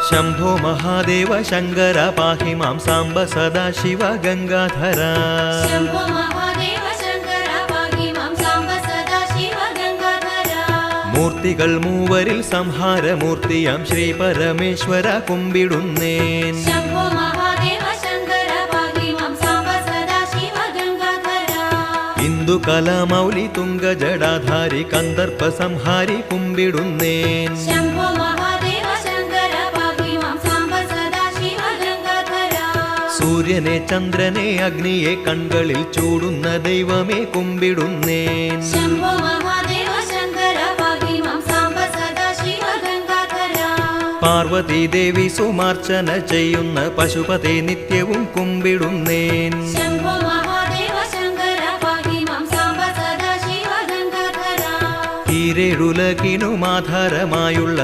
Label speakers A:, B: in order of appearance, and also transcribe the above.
A: शंभो महादेव शंकर पाहि मां सांब सदाशिव गंगाधर
B: शंभो महादेव शंकर पाहि मां सांब सदाशिव गंगाधर
A: मूर्तिകൾ മൂവരിൽ സംഹാരമൂർത്തിയാം ശ്രീ പരമേശ്വര കുമ്പിടുന്നേൻ
B: शंभो महादेव शंकर पाहि मां सांब सदाशिव गंगाधर
A: इंदु कलामौलि तुंग जडाधारि कंदर्प संहारि कुम्बिडुन्नेन
B: शंभो महादेव शंकर पाहि मां सांब सदाशिव गंगाधर
A: सूर्यने चंद्रने अग्निये कण्കളിൽ ചൂടുന്ന ദൈവമേ കുമ്പിടുന്നേൻ
B: शंभो महादेव शंकर पाहि मां सांब सदाशिव गंगाधर
A: പാർവതി ദേവി സുമാർച്ചന ചെയ്യുന്ന പശുപതി നിത്യവും കുമ്പിടുന്നേൻ
B: शंभो महादेव शंकर पाहि मां सांब सदाशिव गंगाधर
A: ഈരേഴുലകിനും ആധാരമായുള്ള